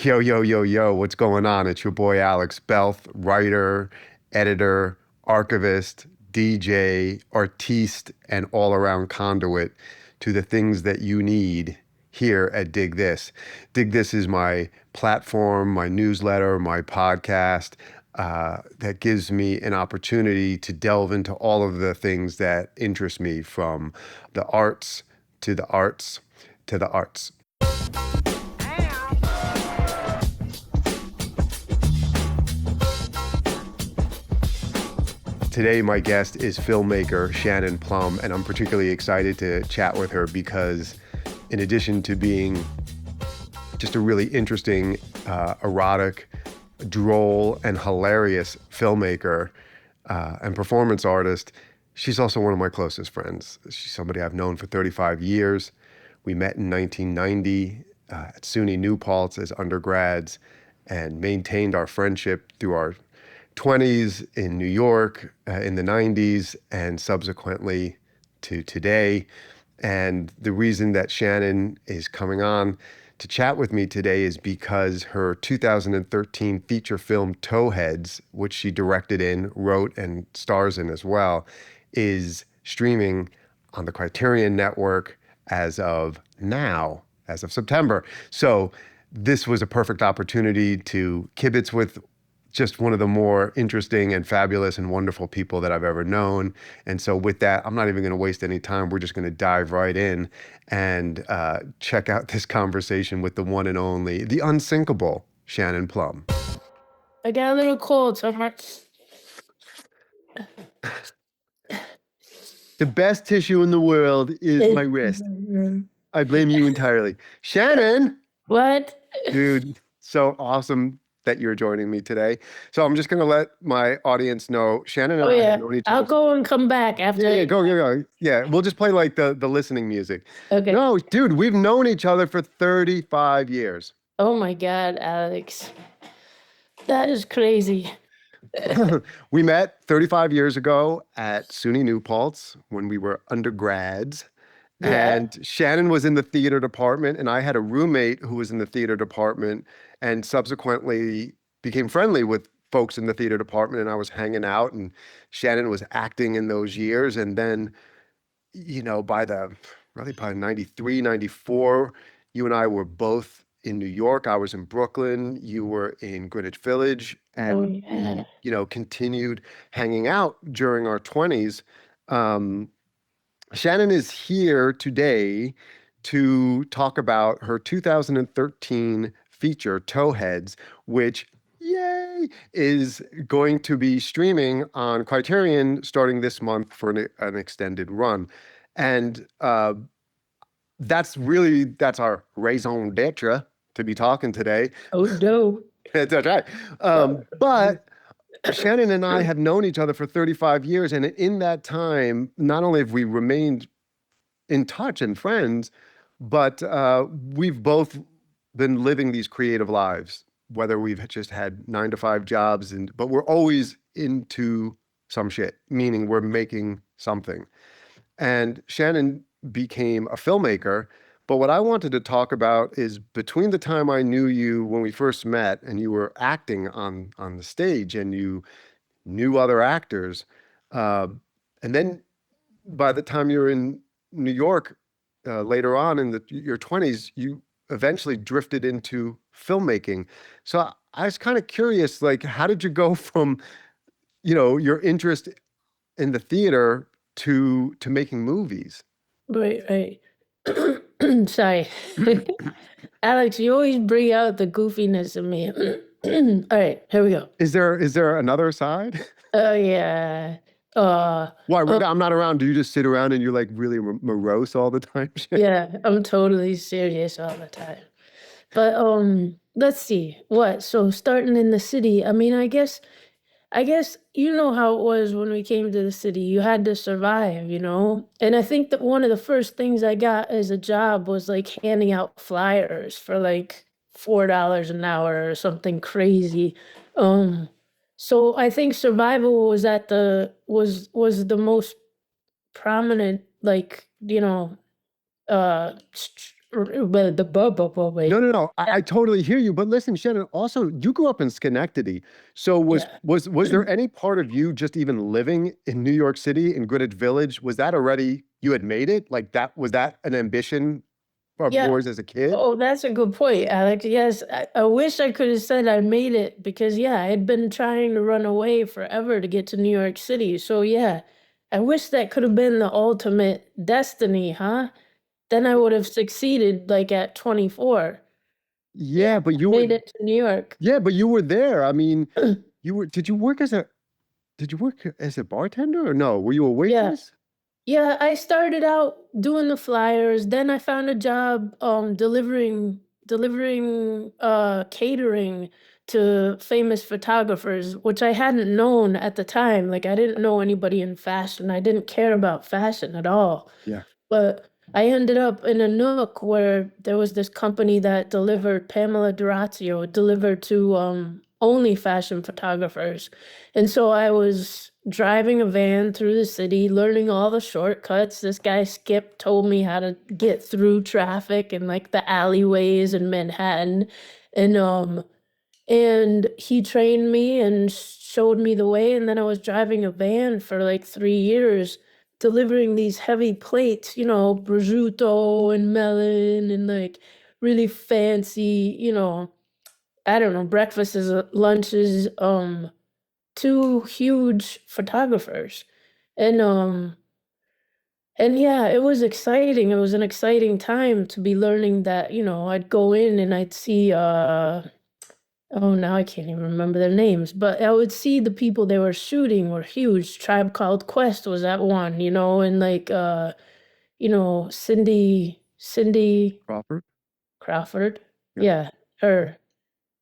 Yo, yo, yo, yo, what's going on? It's your boy Alex Belth, writer, editor, archivist, DJ, artiste, and all around conduit to the things that you need here at Dig This. Dig This is my platform, my newsletter, my podcast that gives me an opportunity to delve into all of the things that interest me, from the arts to the arts to the arts. Today, my guest is filmmaker Shannon Plumb, and I'm particularly excited to chat with her because, in addition to being just a really interesting, erotic, droll, and hilarious filmmaker and performance artist, she's also one of my closest friends. She's somebody I've known for 35 years. We met in 1990 at SUNY New Paltz as undergrads and maintained our friendship through our 20s in New York in the 90s and subsequently to today. And the reason that Shannon is coming on to chat with me today is because her 2013 feature film Towheads, which she directed in, wrote, and stars in as well, is streaming on the Criterion Network as of now, as of September. So this was a perfect opportunity to kibitz with just one of the more interesting and fabulous and wonderful people that I've ever known. And so with that, I'm not even going to waste any time. We're just going to dive right in and check out this conversation with the one and only, the unsinkable Shannon Plumb. I got a little cold, so I'm like... The best tissue in the world is my wrist. I blame you entirely. Shannon! What? Dude, so awesome that you're joining me today. So I'm just going to let my audience know, Shannon and I have known each other. I'll go and come back after. Yeah, go. Yeah, we'll just play like the listening music. Okay. No, dude, we've known each other for 35 years. Oh my God, Alex. That is crazy. We met 35 years ago at SUNY New Paltz when we were undergrads. Yeah. And Shannon was in the theater department, and I had a roommate who was in the theater department and subsequently became friendly with folks in the theater department, and I was hanging out, and Shannon was acting in those years. And then, by 93, 94, you and I were both in New York. I was in Brooklyn. You were in Greenwich Village, and continued hanging out during our 20s. Shannon is here today to talk about her 2013 feature, Towheads, which, yay, is going to be streaming on Criterion starting this month for an extended run. And that's our raison d'etre to be talking today. Oh, no. That's right. But Shannon and I have known each other for 35 years. And in that time, not only have we remained in touch and friends, but we've both been living these creative lives, whether we've just had 9-to-5 jobs, but we're always into some shit, meaning we're making something. And Shannon became a filmmaker. But what I wanted to talk about is between the time I knew you when we first met and you were acting on the stage and you knew other actors, and then by the time you were in New York later on in your 20s, you eventually drifted into filmmaking. So I was kind of curious, like, how did you go from, your interest in the theater to making movies? Right. Sorry. Alex, you always bring out the goofiness in me. All right, here we go. Is there another side? Oh, yeah. Why? I'm not around. Do you just sit around and you're like really morose all the time? Yeah, I'm totally serious all the time. But let's see. So starting in the city, I mean, I guess you know how it was when we came to the city. You had to survive, And I think that one of the first things I got as a job was like handing out flyers for like $4 an hour or something crazy. So I think survival was was the most prominent, like, Well, the bubble No, way. no, no. Yeah. I totally hear you. But listen, Shannon, also you grew up in Schenectady. So Yeah. was there any part of you just even living in New York City in Greenwich Village? Was that already you had made it? Like that was that an ambition of Yeah. yours as a kid? Oh, that's a good point, Alex. Yes, I wish I could have said I made it because, yeah, I had been trying to run away forever to get to New York City. So, yeah, I wish that could have been the ultimate destiny, huh? Then I would have succeeded like at 24. Yeah, Yeah, but you were made it to New York. yeah, but you were there. I mean, you were did you work as a did you work as a bartender or no? Were you a Yeah. waitress? Yeah, I started out doing the flyers, then I found a job delivering catering to famous photographers, which I hadn't known at the time. Like I didn't know anybody in fashion. I didn't care about fashion at all. Yeah. But I ended up in a nook where there was this company that delivered Pamela Durazio, delivered to only fashion photographers. And so I was driving a van through the city, learning all the shortcuts. This guy Skip told me how to get through traffic and like the alleyways in Manhattan. And he trained me and showed me the way. And then I was driving a van for like 3 years, delivering these heavy plates, prosciutto and melon and like really fancy, I don't know, breakfasts, lunches, to huge photographers. And and yeah, it was exciting. It was an exciting time to be learning that, I'd go in and I'd see oh, now I can't even remember their names, but I would see the people they were shooting were huge. Tribe Called Quest was that one, and like Cindy Crawford? Crawford. Yeah. Yeah, her.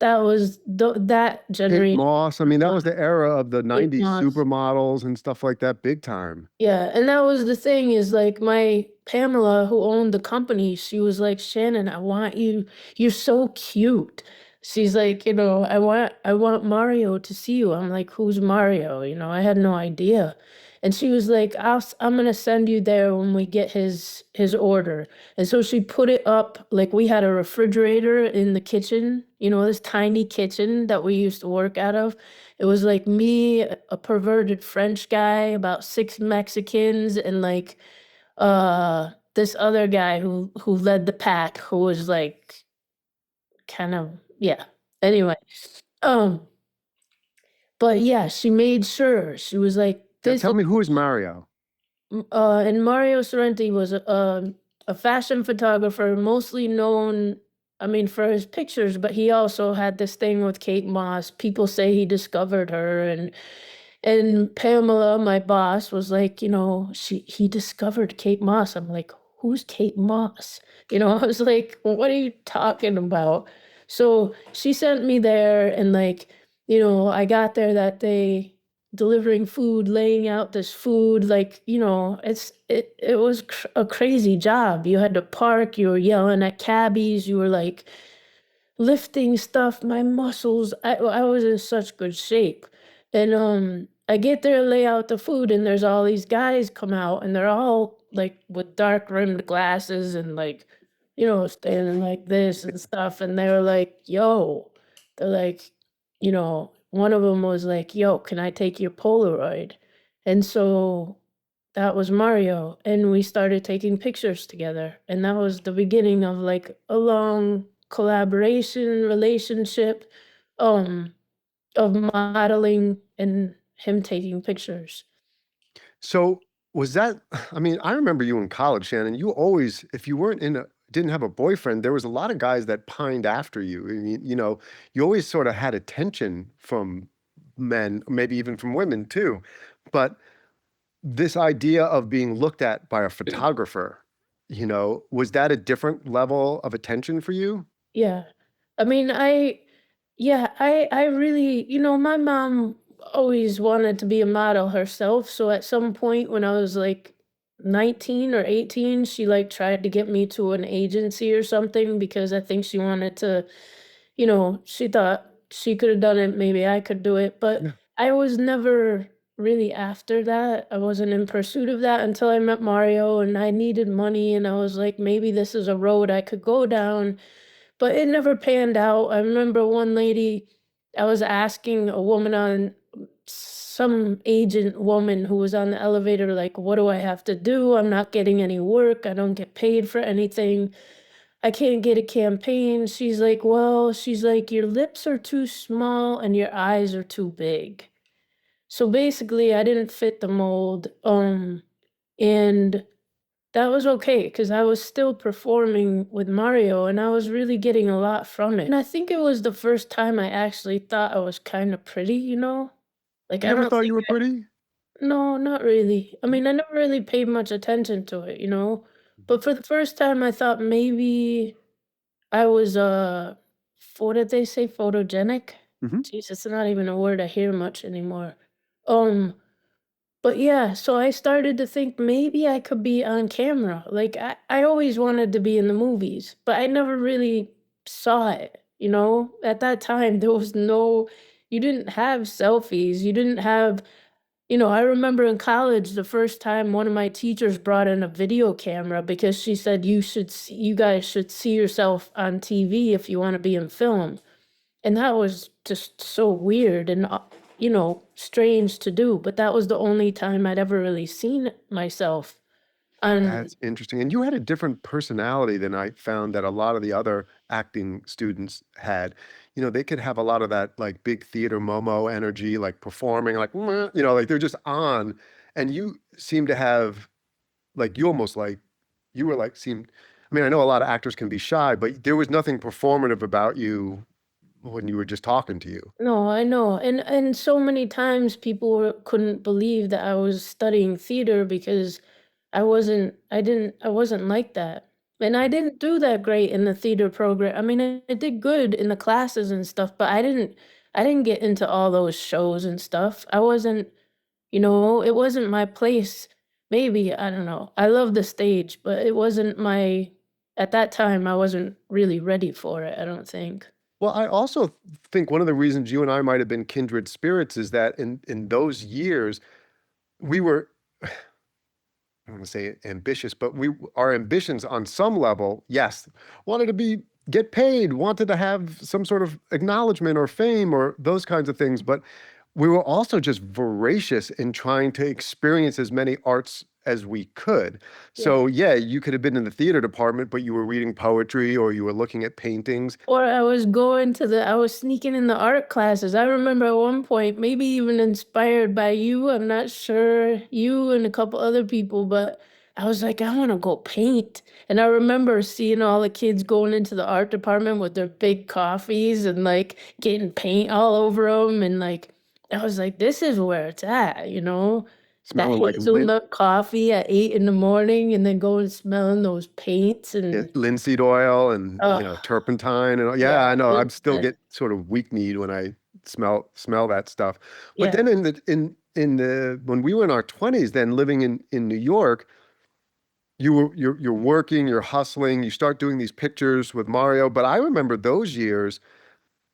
That was that Kate generation. Moss. I mean, that was the era of the Kate 90s Moss. supermodels and stuff like that, big time. Yeah, and that was the thing is like my Pamela who owned the company, she was like, "Shannon, I want you. You're so cute." She's like, I want Mario to see you. I'm like, "Who's Mario?" I had no idea. And she was like, I'm gonna send you there when we get his order. And so she put it up like we had a refrigerator in the kitchen, this tiny kitchen that we used to work out of. It was like me, a perverted French guy, about six Mexicans, and like this other guy who led the pack, who was like kind of yeah. Anyway, um, but yeah, she made sure she was like Yeah, this. tell me who is Mario? And Mario Sorrenti was a fashion photographer, mostly known, I mean, for his pictures, but he also had this thing with Kate Moss. People say he discovered her, and Pamela, my boss, was like, he discovered Kate Moss. I'm like, who's Kate Moss? I was like, what are you talking about? So she sent me there, and like, I got there that day delivering food, laying out this food, like, it was a crazy job. You had to park, you were yelling at cabbies, you were like lifting stuff, my muscles. I was in such good shape. And I get there, lay out the food, and there's all these guys come out, and they're all like with dark rimmed glasses and like, standing like this and stuff. And they were like, yo, they're like, one of them was like, yo, can I take your Polaroid? And so that was Mario, and we started taking pictures together. And that was the beginning of like a long collaboration relationship um of modeling and him taking pictures. So was that, I mean, I remember you in college, Shannon. You always, if you weren't in a, didn't have a boyfriend, there was a lot of guys that pined after you. And you always sort of had attention from men, maybe even from women too. But this idea of being looked at by a photographer, was that a different level of attention for you? Yeah. I mean, I really, my mom always wanted to be a model herself. So at some point when I was like 19 or 18, she like tried to get me to an agency or something because I think she wanted to, she thought she could have done it, maybe I could do it. But Yeah. I was never really after that. I wasn't in pursuit of that until I met Mario and I needed money and I was like, maybe this is a road I could go down, but it never panned out. I remember one lady, I was asking a woman on some agent woman who was on the elevator, like, what do I have to do? I'm not getting any work. I don't get paid for anything. I can't get a campaign. She's like, well, she's like, your lips are too small and your eyes are too big. So basically, I didn't fit the mold. And that was okay because I was still performing with Mario and I was really getting a lot from it. And I think it was the first time I actually thought I was kind of pretty, you know? Like, You I never don't thought think you were pretty? no, not really. I mean, I never really paid much attention to it, you know? Mhm. But for the first time, I thought maybe I was, what did they say? Photogenic? Mhm. Jeez, it's not even a word I hear much anymore. Um, but yeah, so I started to think maybe I could be on camera. Like I always wanted to be in the movies, but I never really saw it, you know? At that time there was no you didn't have selfies, you didn't have I remember in college the first time one of my teachers brought in a video camera because she said you guys should see yourself on TV if you want to be in film. And that was just so weird and, strange to do, but that was the only time I'd ever really seen myself on. That's interesting. And you had a different personality than I found that a lot of the other acting students had. They could have a lot of that like big theater Momo energy, like performing, like, "Mwah," like they're just on. And you seem to have like you almost like you were like seemed I mean, I know a lot of actors can be shy, but there was nothing performative about you when you were just talking to you. No, I know, and so many times people couldn't believe that I was studying theater because I wasn't like that. And I didn't do that great in the theater program. I mean, I did good in the classes and stuff, but I didn't get into all those shows and stuff. I wasn't, it wasn't my place. Maybe, I don't know. I love the stage, but it wasn't my at that time I wasn't really ready for it, I don't think. Well, I also think one of the reasons you and I might have been kindred spirits is that in those years we were I don't want to say ambitious, but our ambitions on some level, yes, wanted to get paid, wanted to have some sort of acknowledgement or fame or those kinds of things, but we were also just voracious in trying to experience as many arts as we could. Yeah. So yeah, you could have been in the theater department, but you were reading poetry or you were looking at paintings. Or I was sneaking in the art classes. I remember at one point, maybe even inspired by you, I'm not sure, you and a couple other people, but I was like, I want to go paint. And I remember seeing all the kids going into the art department with their big coffees and like getting paint all over them. And like, I was like, this is where it's at, you know? That Smelling like hazelnut coffee at 8 in the morning and then going smelling those paints and, linseed oil and oh, turpentine and yeah, yeah, I know. it I was still good. get sort of weak kneed when I smell that stuff. But Yeah. then in the when we were in our 20s, then living in New York, you're working, you're hustling, you start doing these pictures with Mario. But I remember those years,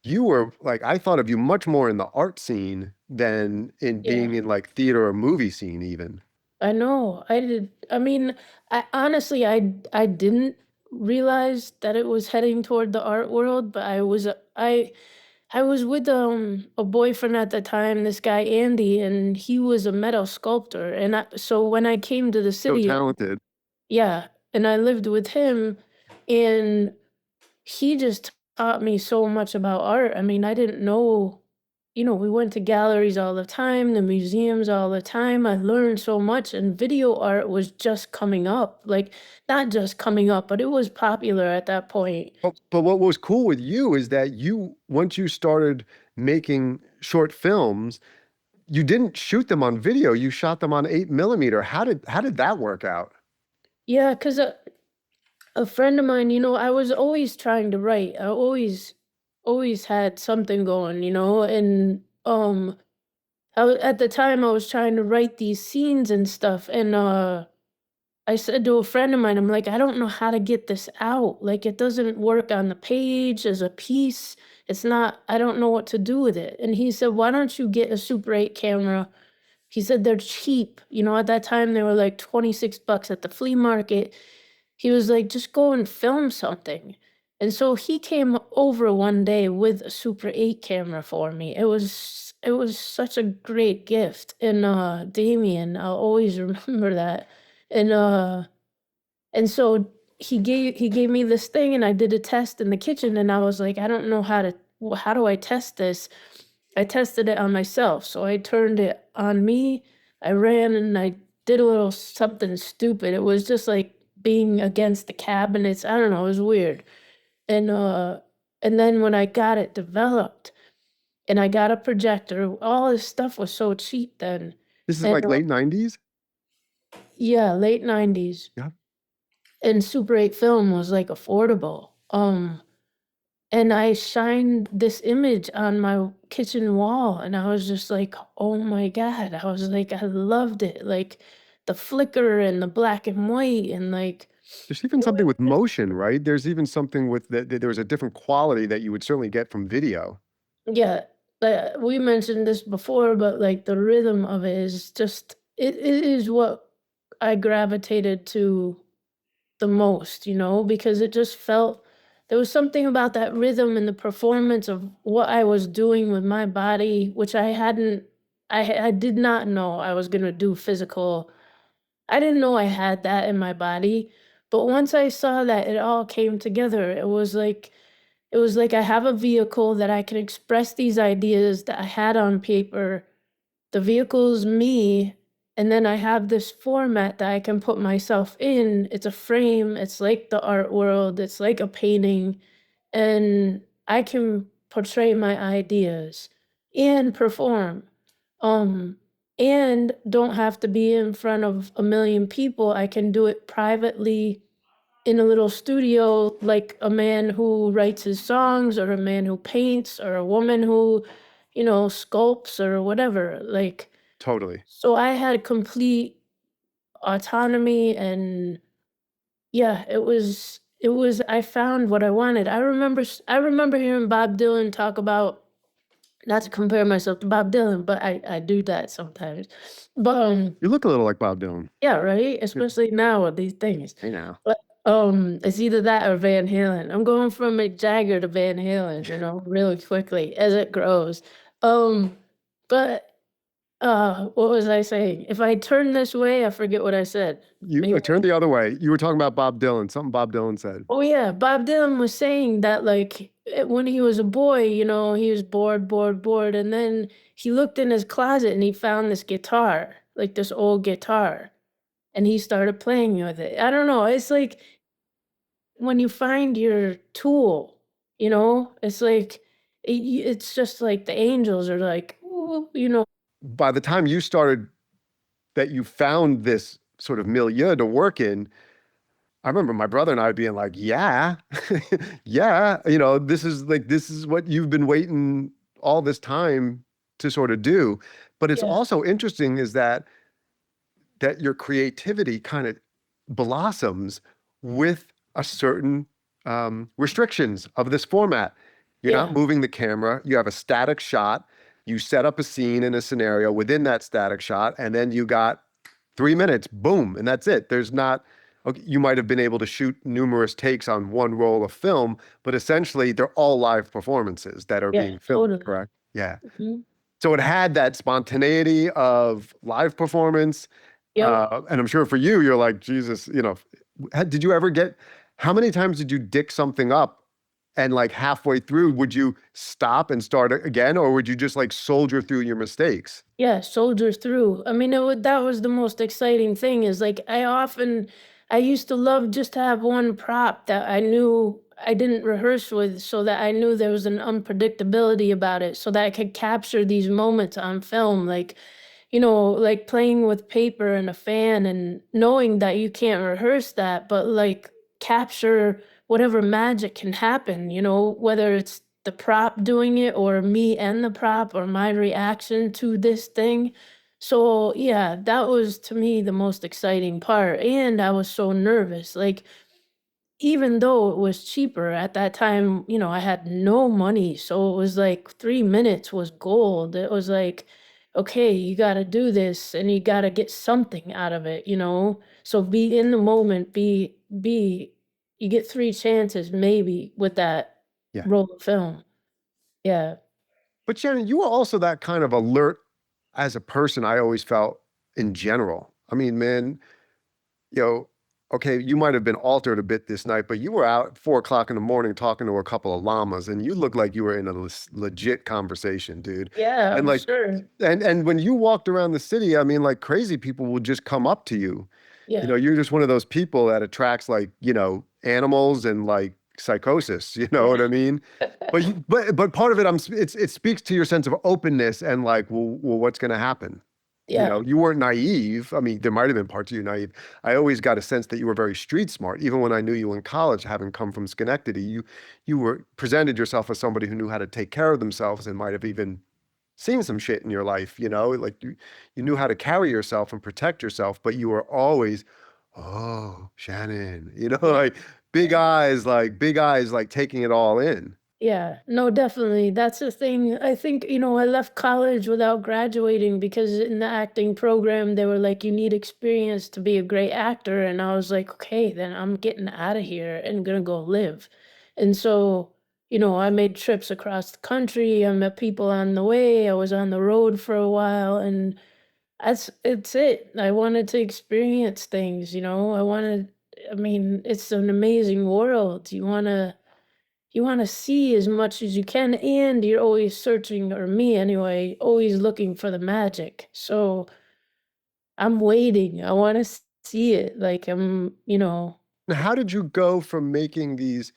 you were like I thought of you much more in the art scene than in Yeah, being in like theater or movie scene even. I know. I did. I mean, I honestly, I didn't realize that it was heading toward the art world, but I was with a boyfriend at the time, this guy Andy, and he was a metal sculptor. And so when I came to the So city, talented. yeah, and I lived with him, and he just taught me so much about art. I mean, I didn't know, we went to galleries all the time, the museums all the time. I learned so much, and video art was just coming up. Like, not just coming up, but it was popular at that point. But what was cool with you is that once you started making short films, you didn't shoot them on video, you shot them on 8 millimeter. How did that work out? Yeah, because a friend of mine, I was always trying to write. I always had something going, and at the time I was trying to write these scenes and stuff, and I said to a friend of mine, I'm like, I don't know how to get this out. Like, it doesn't work on the page as a piece. It's not, I don't know what to do with it. And he said, why don't you get a Super 8 camera He said they're cheap. You know, at that time they were like 26 bucks at the flea market. He was like, just go and film something. And so he came over one day with a Super 8 camera for me. It was such a great gift. And Damien, I'll always remember that. And so he gave me this thing and I did a test in the kitchen and I was like, I don't know how do I test this? I tested it on myself. So I turned it on me. I ran and I did a little something stupid. It was just like being against the cabinets. I don't know, it was weird. And then when I got it developed and I got a projector, all this stuff was so cheap then. This is And like late 90s? yeah, late 90s. Yeah. And Super 8 film was like affordable. And I shined this image on my kitchen wall and I was just like, oh my God. I was like, I loved it. Like the flicker and the black and white and like There's even something with motion, right? There's even something with there's a different quality that you would certainly get from video. yeah, we mentioned this before, but like the rhythm of it is just it is what I gravitated to the most, because it just felt there was something about that rhythm and the performance of what I was doing with my body, which I did not know I was gonna do physical. I didn't know I had that in my body, but once I saw that it all came together, it was like I have a vehicle that I can express these ideas that I had on paper. The vehicle's me, and then I have this format that I can put myself in. It's a frame, it's like the art world, it's like a painting, and I can portray my ideas and perform. Um, and don't have to be in front of a million people. I can do it privately in a little studio, like a man who writes his songs, or a man who paints, or a woman who, sculpts, or whatever. Like, Totally. so I had complete autonomy, and yeah, I found what I wanted. I remember hearing Bob Dylan talk about, not to compare myself to Bob Dylan, but I do that sometimes. But You look a little like Bob Dylan. yeah, right? Yeah. Especially now with these things. Hey now. But it's either that or Van Halen. I'm going from Mick Jagger to Van Halen, really quickly as it grows. Um, but what was I saying? If I turn this way, I forget what I said. You Maybe. turned the other way. You were talking about Bob Dylan, something Bob Dylan said. Oh yeah, Bob Dylan was saying that like when he was a boy, he was bored, bored, bored, and then he looked in his closet and he found this guitar, like this old guitar, and he started playing with it. I don't know. It's like when you find your tool, it's like it's just like the angels are like, ooh. By the time you started, that you found this sort of milieu to work in, I remember my brother and I being like, yeah, yeah, this is what you've been waiting all this time to sort of do. But it's Yeah, also interesting is that your creativity kind of blossoms with a certain restrictions of this format. You're not yeah, moving the camera. You have a static shot. You set up a scene in a scenario within that static shot, and then you got 3 minutes, boom, and that's it. There's not, okay, you might have been able to shoot numerous takes on one roll of film, but essentially they're all live performances that are yeah, being filmed, totally. correct? Yeah. Mhm. So it had that spontaneity of live performance. Yep. And I'm sure for you, you're like, Jesus, did you ever how many times did you dick something up and like halfway through, would you stop and start again, or would you just like soldier through your mistakes? Yeah, soldier through. I mean, that was the most exciting thing is like I used to love just to have one prop that I knew I didn't rehearse with so that I knew there was an unpredictability about it so that I could capture these moments on film. Like, like playing with paper and a fan and knowing that you can't rehearse that, but like capture whatever magic can happen, whether it's the prop doing it or me and the prop or my reaction to this thing. So, yeah, that was to me the most exciting part. And I was so nervous. Like, even though it was cheaper at that time, I had no money. So it was like 3 minutes was gold. It was like, okay, you got to do this and you got to get something out of it, you know? So be in the moment, you get three chances maybe with that Yeah. roll of film. Yeah. But Shannon, you were also that kind of alert as a person, I always felt in general. I mean, man, you know, okay, you might have been altered a bit this night, but you were out at 4 o'clock in the morning talking to a couple of llamas, and you looked like you were in a legit conversation, dude. Yeah, And I'm like, sure. and when you walked around the city, I mean, like crazy people would just come up to you. You Yeah. know, you're just one of those people that attracts like, animals and like psychosis. You know Yeah. what I mean? But part of it, it speaks to your sense of openness and like, well, what's going to happen? Yeah. You weren't naive. I mean, there might have been parts of you naive. I always got a sense that you were very street smart. Even when I knew you in college, having come from Schenectady, you were presented yourself as somebody who knew how to take care of themselves and might have even seen some shit in your life, like you knew how to carry yourself and protect yourself, but you were always, oh, Shannon, Yeah. like big eyes, like taking it all in. Yeah, no, definitely. That's the thing. I think, I left college without graduating because in the acting program, they were like, you need experience to be a great actor. And I was like, okay, then I'm getting out of here and gonna go live. And so, I made trips across the country. I met people on the way. I was on the road for a while, and it's it. I wanted to experience things, I mean, it's an amazing world. You want to see as much as you can, and you're always searching, or me anyway, always looking for the magic. So I'm waiting. I want to see it. Like Now, how did you go from making these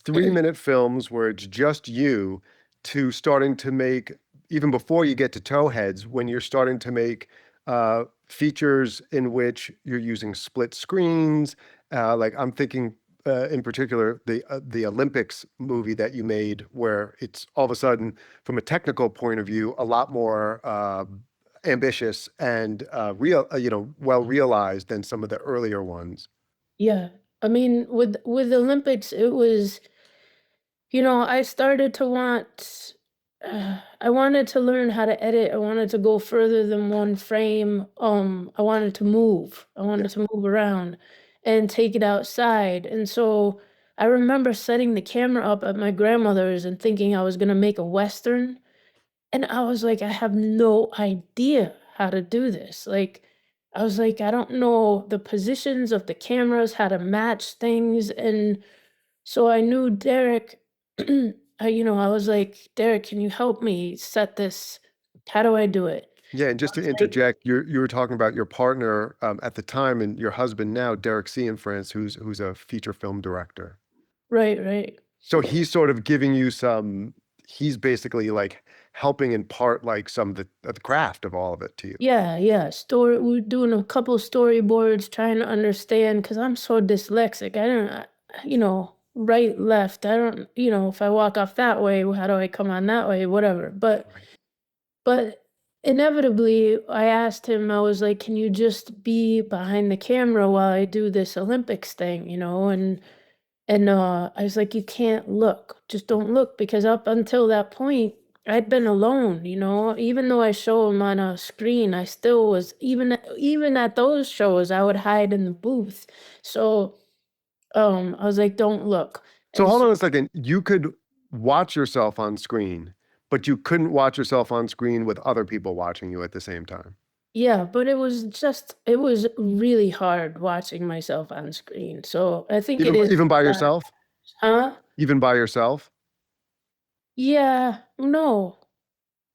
3-minute films where it's just you to starting to make, even before you get to Towheads, when you're starting to make features in which you're using split screens? Like I'm thinking in particular the Olympics movie that you made, where it's all of a sudden, from a technical point of view, a lot more ambitious and well realized than some of the earlier ones. yeah. I mean, with Olympics, it was, I started to want, I wanted to learn how to edit. I wanted to go further than one frame. I wanted to move. I Yeah. wanted to move around and take it outside. And so I remember setting the camera up at my grandmother's and thinking I was gonna make a Western. And I was like, I have no idea how to do this. Like, I was like, I don't know the positions of the cameras, how to match things. And so I knew Derek, I was like, Derek, can you help me set this? How do I do it? Yeah, and just to Like, interject, you were talking about your partner at the time and your husband now, Derek C. in France, who's a feature film director. right, right. So he's sort of giving you some. He's basically like helping impart like some of the craft of all of it to you. Yeah, yeah. We're doing a couple storyboards, trying to understand, because I'm so dyslexic. I don't, right, left. I don't, if I walk off that way, how do I come on that way? Whatever. Right. But inevitably, I asked him, I was like, can you just be behind the camera while I do this Olympics thing, And I was like, you can't look. Just don't look, because up until that point, I'd been alone, Even though I show him on a screen, I still was, even at those shows, I would hide in the booth. So I was like, don't look. So And hold so, on a second. You could watch yourself on screen, but you couldn't watch yourself on screen with other people watching you at the same time. yeah, but it was really hard watching myself on screen. So I think it Even is, even by uh, yourself? huh? Even by yourself? Yeah, no.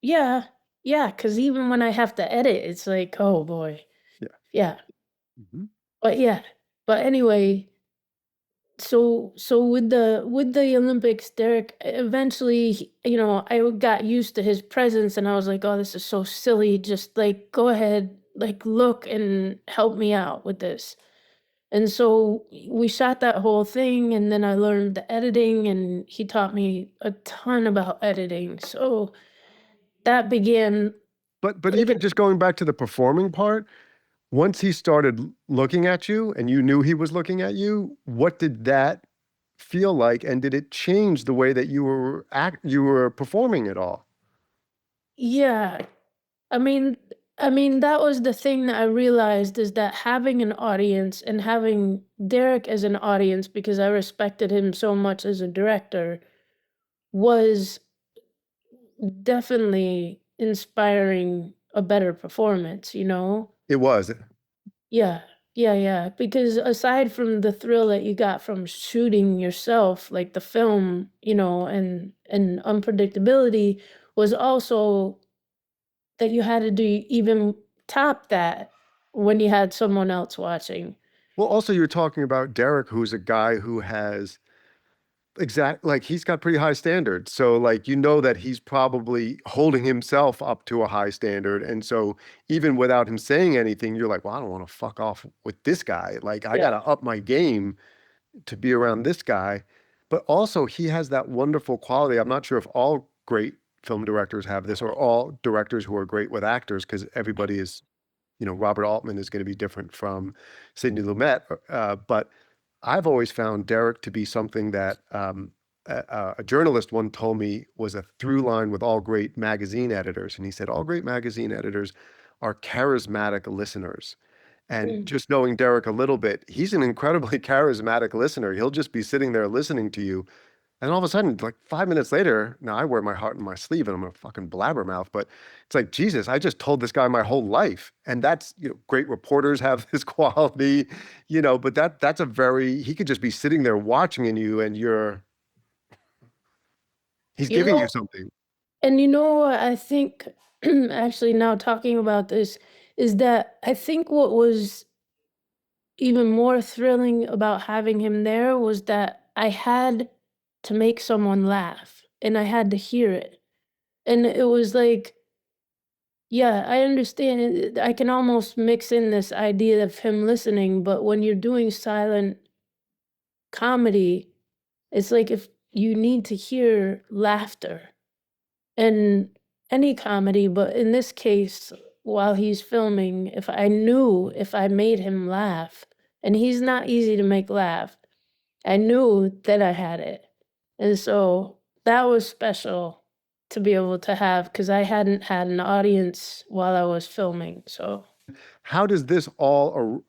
Yeah. Yeah, because even when I have to edit, it's like, oh boy. Yeah. Yeah. Mhm. But yeah. But anyway, so with the Olympics, Derek eventually, I got used to his presence, and I was like, oh, this is so silly. Just like go ahead, like look and help me out with this. And so we shot that whole thing, and then I learned the editing, and he taught me a ton about editing. So that began But like even just going back to the performing part, once he started looking at you and you knew he was looking at you, what did that feel like? And did it change the way that you were performing at all? yeah. I mean, I mean, that was the thing that I realized is that having an audience and having Derek as an audience, because I respected him so much as a director, was definitely inspiring a better performance, you know? It was. Yeah, yeah. Because aside from the thrill that you got from shooting yourself, like the film, you know, and unpredictability was also that you had to do even top that when you had someone else watching. Well, also you're talking about Derek, who's a guy who has like he's got pretty high standards. So like you know that he's probably holding himself up to a high standard. And so even without him saying anything, you're like, well, I don't want to fuck off with this guy. Like I Yeah. gotta up my game to be around this guy. But also he has that wonderful quality. I'm not sure if all great film directors have this or all directors who are great with actors, because everybody is, Robert Altman is going to be different from Sidney Lumet. But I've always found Derek to be something that a journalist one told me was a through line with all great magazine editors. And he said, all great magazine editors are charismatic listeners. And Mm. just knowing Derek a little bit, he's an incredibly charismatic listener. He'll just be sitting there listening to you, and all of a sudden, like 5 minutes later, now I wear my heart in my sleeve and I'm a fucking blabbermouth, but it's like, Jesus, I just told this guy my whole life. And that's, great reporters have this quality, but that's he could just be sitting there watching in you and he's You giving you know, something. and you know what I think, actually now talking about this, is that I think what was even more thrilling about having him there was that I had to make someone laugh and I had to hear it. And it was like, yeah, I understand it. I can almost mix in this idea of him listening, but when you're doing silent comedy, it's like if you need to hear laughter and any comedy, but in this case, while he's filming, if I knew if I made him laugh, and he's not easy to make laugh, I knew that I had it. And so that was special to be able to have because I hadn't had an audience while I was filming. So How does this all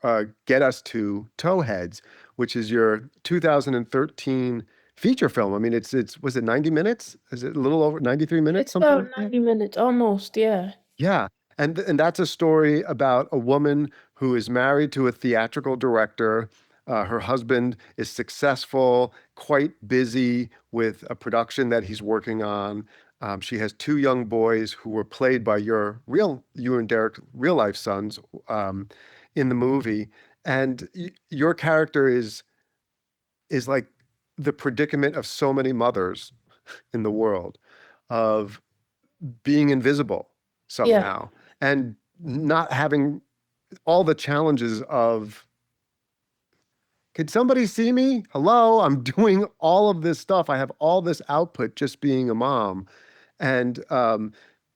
get us to Towheads, which is your 2013 feature film? I mean, was it 90 minutes? Is it a little over 93 minutes, it's something about like that? 90 minutes, almost, yeah. Yeah. And that's a story about a woman who is married to a theatrical director. Her husband is successful, quite busy with a production that he's working on. She has two young boys who were played by you and Derek real life sons um, in the movie. And your character is like the predicament of so many mothers in the world of being invisible Yeah. somehow and not having all the challenges of, can somebody see me? Hello, I'm doing all of this stuff. I have all this output just being a mom. And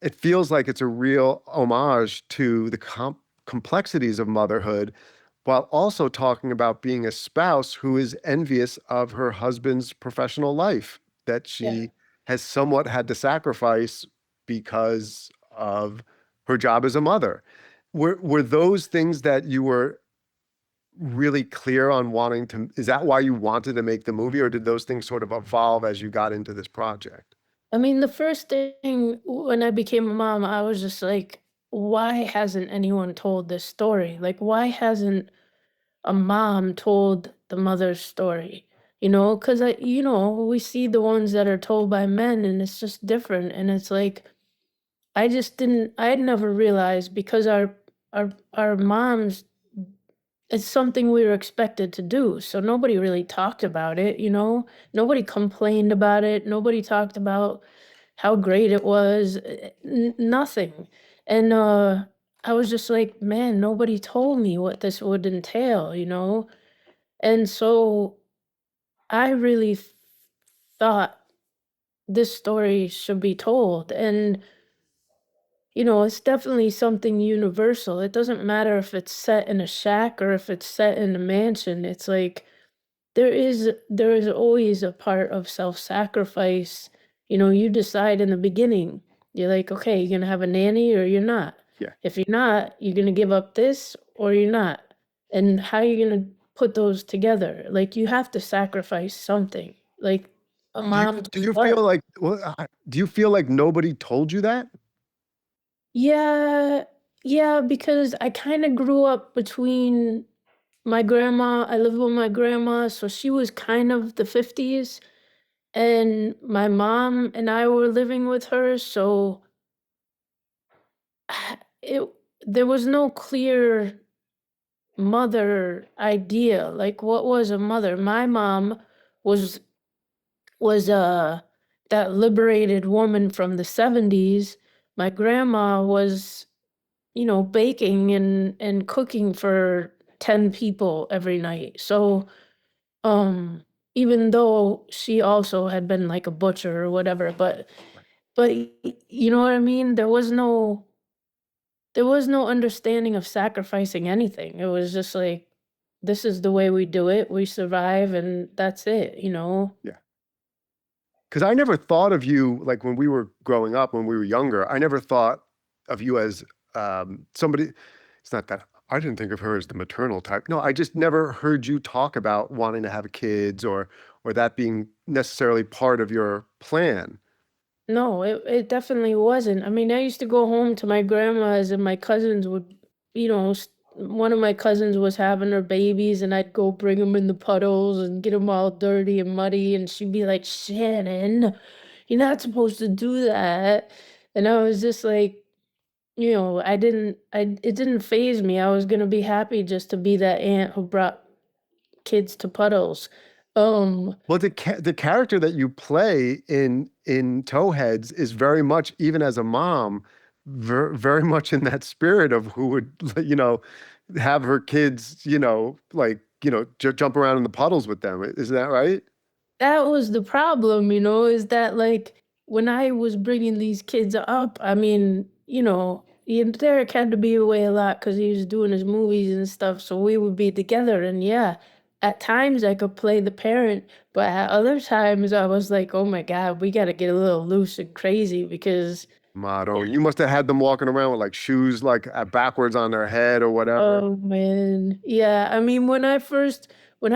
it feels like it's a real homage to the complexities of motherhood, while also talking about being a spouse who is envious of her husband's professional life that Yeah. she has somewhat had to sacrifice because of her job as a mother. Were those things that you were really clear on wanting to, is that why you wanted to make the movie, or did those things sort of evolve as you got into this project? I mean, the first thing when I became a mom, I was just like, why hasn't anyone told this story? Like, why hasn't a mom told the mother's story? You know, because we see the ones that are told by men and it's just different. And it's like, I had never realized because our moms, it's something we were expected to do. So nobody really talked about it, you know? Nobody complained about it. Nobody talked about how great it was, nothing. And I was just like, man, nobody told me what this would entail, you know? And so I really thought this story should be told. And, it's definitely something universal. It doesn't matter if it's set in a shack or if it's set in a mansion. It's like there is always a part of self-sacrifice. You decide in the beginning You're like, okay, you're gonna have a nanny or you're not. Yeah. If you're not, you're gonna give up this or you're not. And how are you gonna put those together? Like you have to sacrifice something. Like a Do you mom do does you feel what? like do you feel like nobody told you that? Yeah, yeah, because I kind of grew up between my grandma. I lived with my grandma, so she was kind of the 50s, and my mom and I were living with her, so it there was no clear mother idea. Like what was a mother? My mom was was that liberated woman from the 70s. My grandma was, baking and cooking for 10 people every night. So, um, even though she also had been like a butcher or whatever, but you know what I mean? There was no understanding of sacrificing anything. It was just like, this is the way we do it. We survive and that's it, you know? Yeah. Because I never thought of you like when we were growing up, when we were younger. I never thought of you as somebody. It's not that I didn't think of her as the maternal type. No, I just never heard you talk about wanting to have kids or that being necessarily part of your plan. No, it definitely wasn't. I mean, I used to go home to my grandma's and my cousins would, one of my cousins was having her babies and I'd go bring them in the puddles and get them all dirty and muddy and she'd be like, "Shannon, you're not supposed to do that." And I was just like, it didn't phase me. I was gonna be happy just to be that aunt who brought kids to puddles. Um, Well, the character that you play in Towheads is very much, even as a mom, very much in that spirit of who would, have her kids, like, jump around in the puddles with them. Isn't that right? That was the problem, is that like when I was bringing these kids up, I mean, Derek had to be away a lot because he was doing his movies and stuff, so we would be together. And yeah, at times I could play the parent, but at other times I was like, oh my God, we got to get a little loose and crazy because Motto. You must have had them walking around with like shoes like backwards on their head or whatever. oh man. Yeah, I mean when I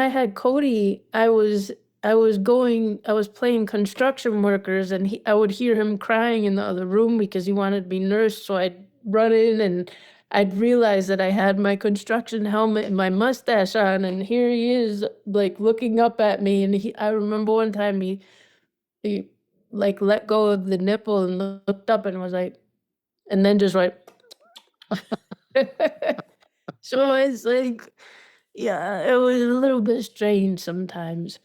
had Cody, I was playing construction workers and I would hear him crying in the other room because he wanted to be nursed, so I'd run in and I'd realize that I had my construction helmet and my mustache on and here he is like looking up at me and I remember one time he like let go of the nipple and looked up and was like and then just like so it's like, yeah, it was a little bit strange sometimes.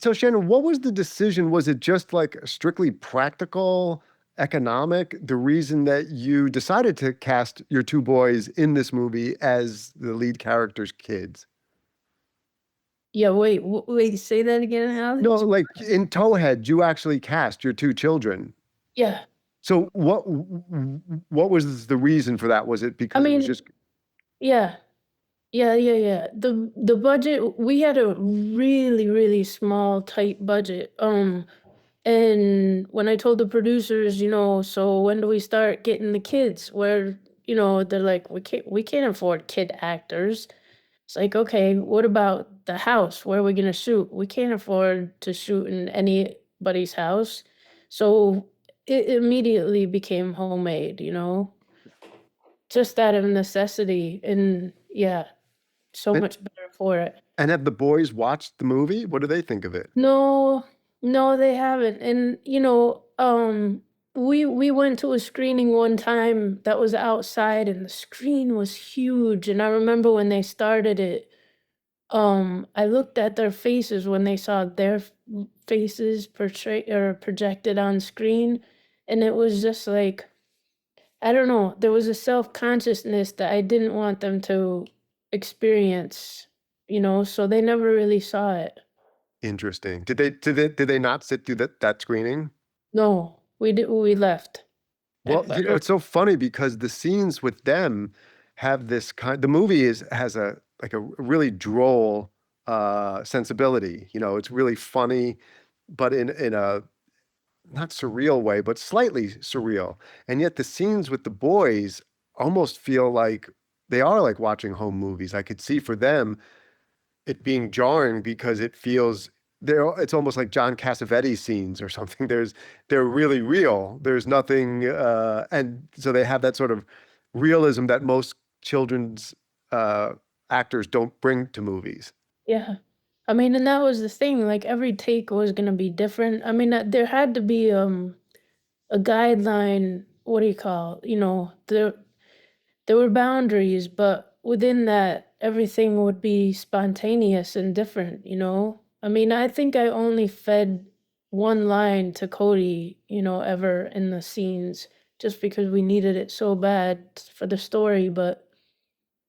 So Shannon, what was the decision? Was it just like strictly practical, economic, the reason that you decided to cast your two boys in this movie as the lead characters' kids? Yeah, wait, wait, say that again, No, Alex? like in Towhead, you actually cast your two children. Yeah, So what was the reason for that? Was it I because it was mean, just yeah, yeah. The budget, we had a really, really small, tight budget. And when I told the producers, so when do we start getting the kids? Where, they're like, we can't afford kid actors. It's like, okay, what about the house? Where are we gonna shoot? We can't afford to shoot in anybody's house. So it immediately became homemade, just out of necessity. And yeah, so and, much better for it. and have the boys watched the movie? What do they think of it? No, no, they haven't. And we went to a screening one time that was outside and the screen was huge. And I remember when they started it, I looked at their faces when they saw their faces portrayed or projected on screen, and it was just like, I don't know, there was a self-consciousness that I didn't want them to experience, so they never really saw it. Interesting. Did they not sit through that screening? No, we left. Well, it's so funny because the scenes with them have this the movie has a like a really droll sensibility. It's really funny, but in a not surreal way, but slightly surreal. And yet the scenes with the boys almost feel like they are like watching home movies. I could see for them it being jarring because it feels it's almost like John Cassavetes scenes or something. They're really real. There's nothing and so they have that sort of realism that most children's uh actors don't bring to movies. Yeah. I mean, and that was the thing, like every take was gonna be different. I mean, there had to be a guideline, what do you call, there were boundaries, but within that, everything would be spontaneous and different, you know? I mean, I think I only fed one line to Cody, ever in the scenes, just because we needed it so bad for the story, but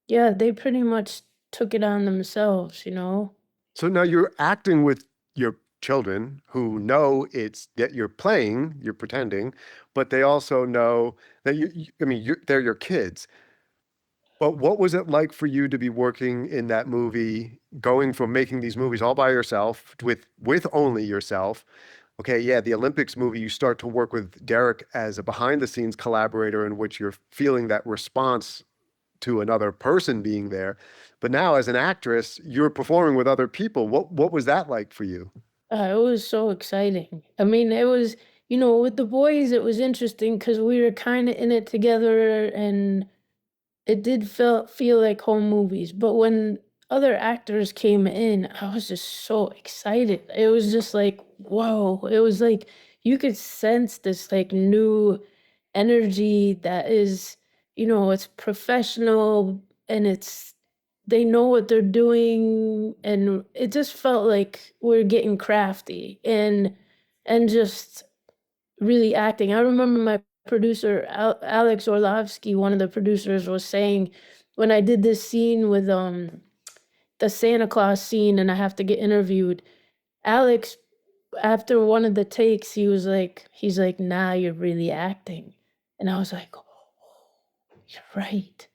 yeah, they pretty much took it on themselves, you know? So now you're acting with your children who know it's that you're playing, you're pretending, but they also know that I mean, they're your kids. But what was it like for you to be working in that movie, going from making these movies all by yourself with only yourself? Okay, yeah, the Olympics movie, you start to work with Derek as a behind the scenes collaborator in which you're feeling that response to another person being there. But now as an actress, you're performing with other people. What was that like for you? It was so exciting. I mean, it was, with the boys, it was interesting because we were kind of in it together and it did feel like home movies, but when other actors came in, I was just so excited. It was just like, whoa. It was like you could sense this like new energy that is, it's professional and they know what they're doing, and it just felt like we're getting crafty and just really acting. I remember my producer, Alex Orlovsky, one of the producers, was saying when I did this scene with the Santa Claus scene and I have to get interviewed, Alex, after one of the takes, he's like, nah, you're really acting. And I was like, oh, you're right.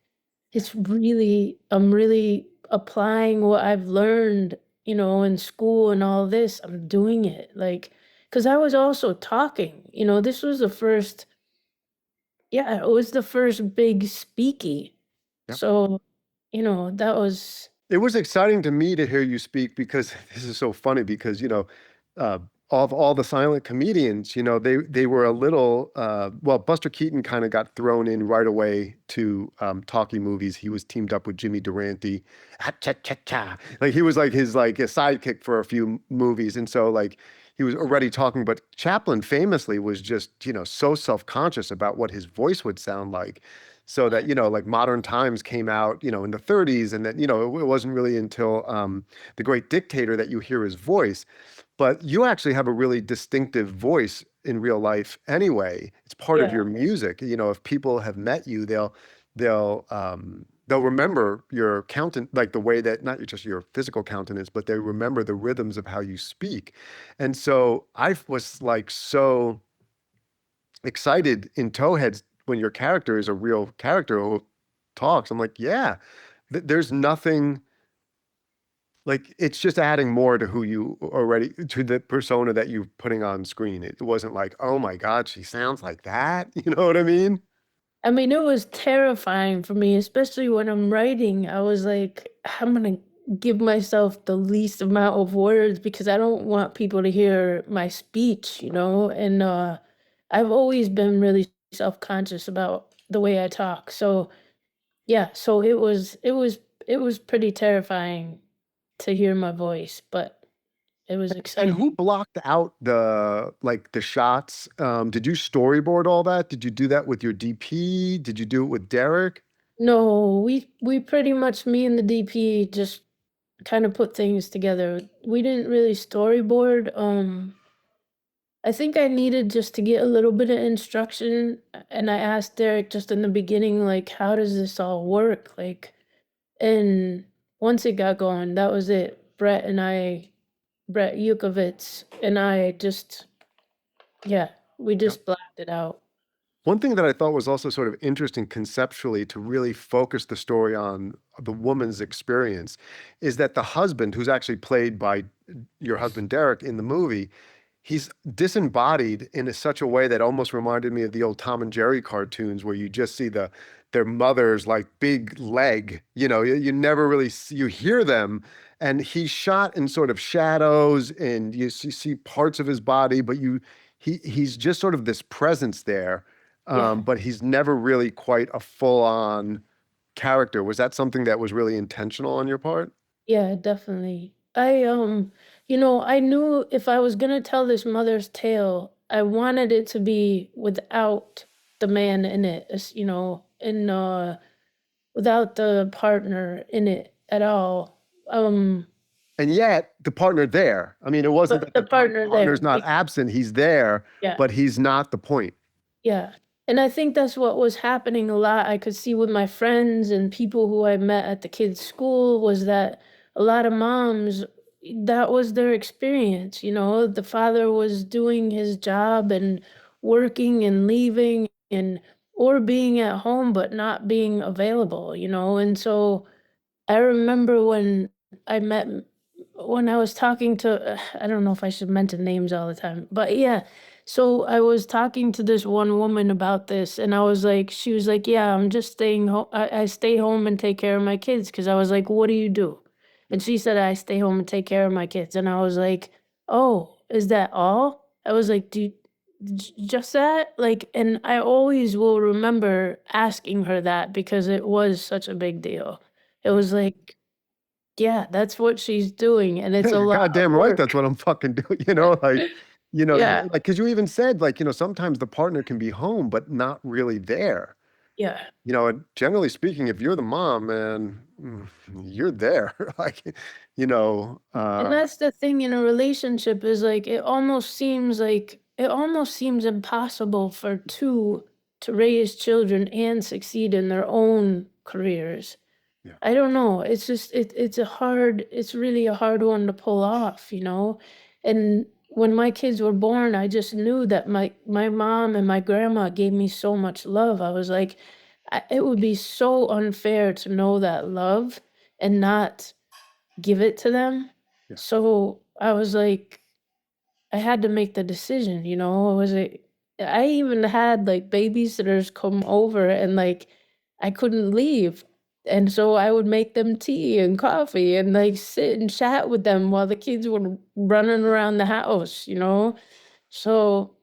I'm really applying what I've learned, in school and all this. I'm doing it. Like, because I was also talking, this was the first, yeah, it was the first big speaky. So, that was, It was exciting to me to hear you speak because this is so funny because, uh, of all the silent comedians, they were a little, well, Buster Keaton kind of got thrown in right away to talkie movies. He was teamed up with Jimmy Durante. Ah, cha, cha, cha. Like he was like his like a sidekick for a few movies. And so like he was already talking, but Chaplin famously was just, so self-conscious about what his voice would sound like. So that, like Modern Times came out, in the 30s, and that, it wasn't really until The Great Dictator that you hear his voice. But you actually have a really distinctive voice in real life anyway. It's part of yeah. your music. If people have met you, they'll remember your countenance, like the way that not just your physical countenance, but they remember the rhythms of how you speak. And so I was like so excited in Towheads when your character is a real character who talks. I'm like, yeah, there's nothing like it's just adding more to who you already to the persona that you're putting on screen. It wasn't like, oh my God, she sounds like that. You know what I mean? I mean, it was terrifying for me, especially when I'm writing. I was like, I'm gonna give myself the least amount of words because I don't want people to hear my speech, And I've always been really self-conscious about the way I talk. So yeah, so it was pretty terrifying to hear my voice, but it was And who exciting. blocked out the shots? Did you storyboard all that? Did you do that with your DP? Did you do it with Derek? No, we pretty much, me and the DP, just kind of put things together. We didn't really storyboard. I think I needed just to get a little bit of instruction, and I asked Derek just in the beginning, like, how does this all work? Like, and once it got going, that was it. Brett Yukovitz and I just, yeah, we Yep. just blacked it out. One thing that I thought was also sort of interesting conceptually to really focus the story on the woman's experience is that the husband, who's actually played by your husband Derek in the movie, he's disembodied in such a way that almost reminded me of the old Tom and Jerry cartoons where you just see their mother's like big leg. You never really see, you hear them, and he's shot in sort of shadows, and you see parts of his body, but he's just sort of this presence there. Yeah. But he's never really quite a full-on character. Was that something that was really intentional on your part? Yeah, definitely. I knew if I was gonna tell this mother's tale, I wanted it to be without the man in it, and without the partner in it at all. And yet the partner there. I mean, it wasn't But that the the partner partner's there, not absent, he's there, yeah. but he's not the point. Yeah. And I think that's what was happening a lot. I could see with my friends and people who I met at the kids' school was that a lot of moms, that was their experience. The father was doing his job and working and leaving and or being at home but not being available. And so I remember I met when I was talking to I don't know if I should mention names all the time, but yeah. So I was talking to this one woman about this, and she was like, "Yeah, I'm just staying home. I stay home and take care of my kids." Because I was like, "What do you do?" And she said, "I stay home and take care of my kids." And I was like, "Oh, is that all?" I was like, "Do you, just that?" Like, and I always will remember asking her that because it was such a big deal. It was like, yeah, that's what she's doing, and it's a You're lot of goddamn right. That's work. what I'm fucking doing. Yeah, Like, because you even said, like, sometimes the partner can be home, but not really there. yeah. And generally speaking, if you're the mom, man, you're there. Like, And that's the thing in a relationship is like it almost seems impossible for two to raise children and succeed in their own careers. yeah, I don't know. It's just it's really a hard one to pull off. And when my kids were born, I just knew that my mom and my grandma gave me so much love. I was like, it would be so unfair to know that love and not give it to them. yeah. So I was like, I had to make the decision. I even had like babysitters come over and like I couldn't leave. And so I would make them tea and coffee and like sit and chat with them while the kids were running around the house. So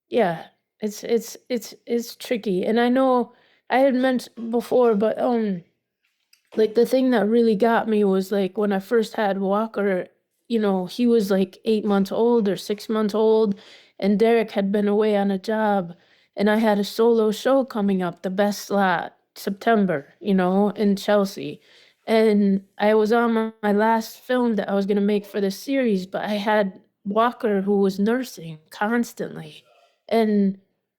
yeah, it's tricky. And I know I had mentioned before, but like the thing that really got me was like when I first had Walker, he was like 8 months old or 6 months old, and Derek had been away on a job, and I had a solo show coming up, the best slot, September, in Chelsea. And I was on my last film that I was gonna make for the series, but I had Walker who was nursing constantly. And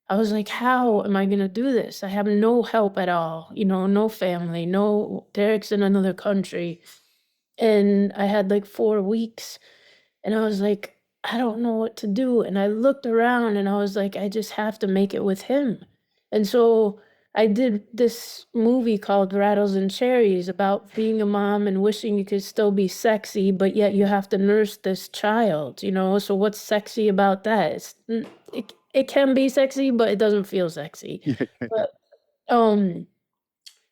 I was like, how am I gonna do this? I have no help at all, no family, no Derek's in another country. And I had like 4 weeks and I was like, I don't know what to do. And I looked around and I was like, I just have to make it with him. And so I did this movie called Rattles and Cherries about being a mom and wishing you could still be sexy, but yet you have to nurse this child. So what's sexy about that? It can be sexy, but it doesn't feel sexy. But um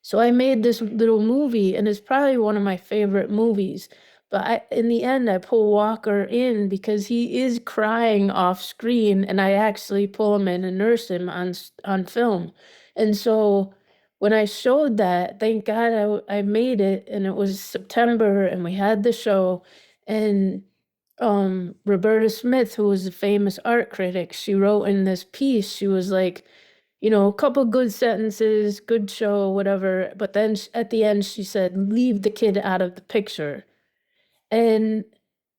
so I made this little movie, and it's probably one of my favorite movies. But in the end, I pull Walker in because he is crying off screen, and I actually pull him in and nurse him on film. And so when I showed that, thank God I made it, and it was September, and we had the show, and Roberta Smith, who was a famous art critic, she wrote in this piece, she was like, a couple good sentences, good show, whatever. But then at the end, she said, leave the kid out of the picture. And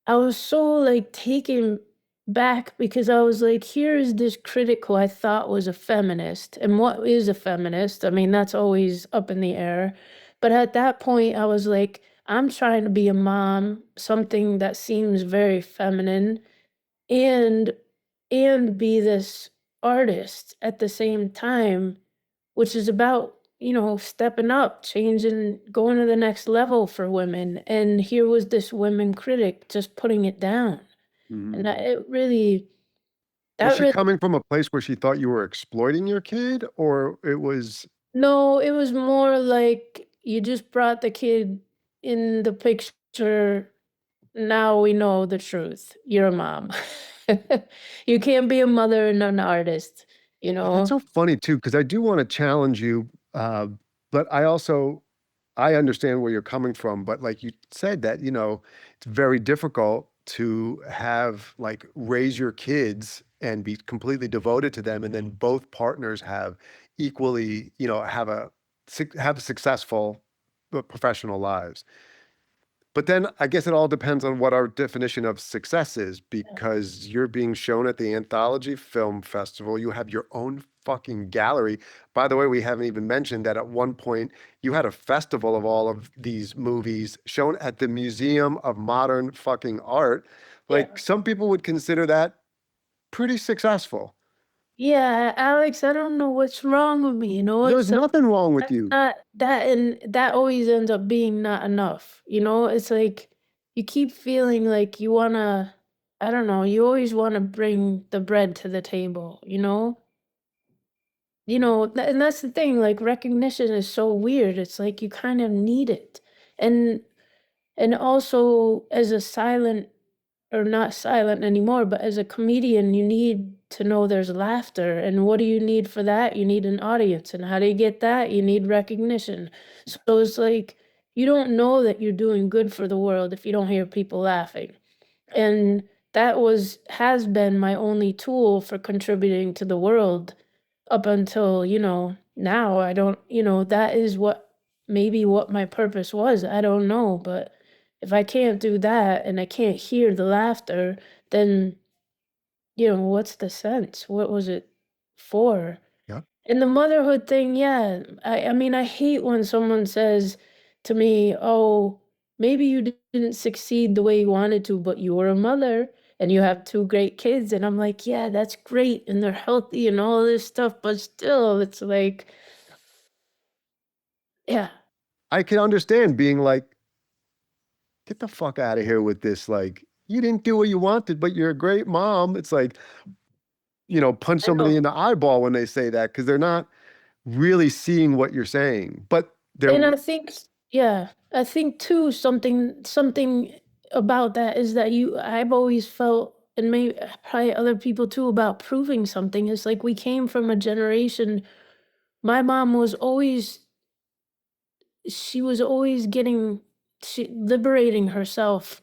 I was so like taken back because I was like, here is this critic who I thought was a feminist. And what is a feminist? I mean, that's always up in the air. But at that point, I was like, I'm trying to be a mom, something that seems very feminine and be this artist at the same time, which is about, stepping up, changing, going to the next level for women. And here was this women critic just putting it down. Mhm. And it really, Was that she really, coming from a place where she thought you were exploiting your kid, or it was no, it was more like you just brought the kid in the picture. Now we know the truth. You're a mom. You can't be a mother and an artist, you that's know? so funny too, because I do want to challenge you, but I understand where you're coming from, but like you said that, it's very difficult to have like raise your kids and be completely devoted to them, and then both partners have equally, have successful professional lives. But then I guess it all depends on what our definition of success is, because you're being shown at the Anthology Film Festival. You have your own fucking gallery. By the way, we haven't even mentioned that at one point you had a festival of all of these movies shown at the Museum of Modern fucking Art. Like Yeah. some people would consider that pretty successful. Yeah, Alex, I don't know what's wrong with me. You know, There's it's nothing wrong with that's you. not that, and that always ends up being not enough. You know, it's like you keep feeling like you wanna, I don't know, you always wanna bring the bread to the table, you know? And that's the thing, like recognition is so weird. It's like you kind of need it. And and also as a silent, or not silent anymore, but as a comedian, you need to know there's laughter. And what do you need for that? You need an audience. And how do you get that? You need recognition. So it's like you don't know that you're doing good for the world if you don't hear people laughing. And that has been my only tool for contributing to the world up until, now. I don't, that is what my purpose was. I don't know, but if I can't do that and I can't hear the laughter, then, what's the sense? What was it for? Yeah. And the motherhood thing, yeah. I mean, I hate when someone says to me, "Oh, maybe you didn't succeed the way you wanted to, but you were a mother and you have two great kids." And I'm like, "Yeah, that's great and they're healthy and all this stuff, but still it's like, yeah, I can understand being like, get the fuck out of here with this. Like, you didn't do what you wanted, but you're a great mom. It's like, punch I somebody in know." the eyeball when they say that, because they're not really seeing what you're saying. But they're, And I think, yeah, I think too, something about that is that I've always felt, and maybe probably other people too, about proving something. It's like we came from a generation. My mom was always, she was always liberating herself,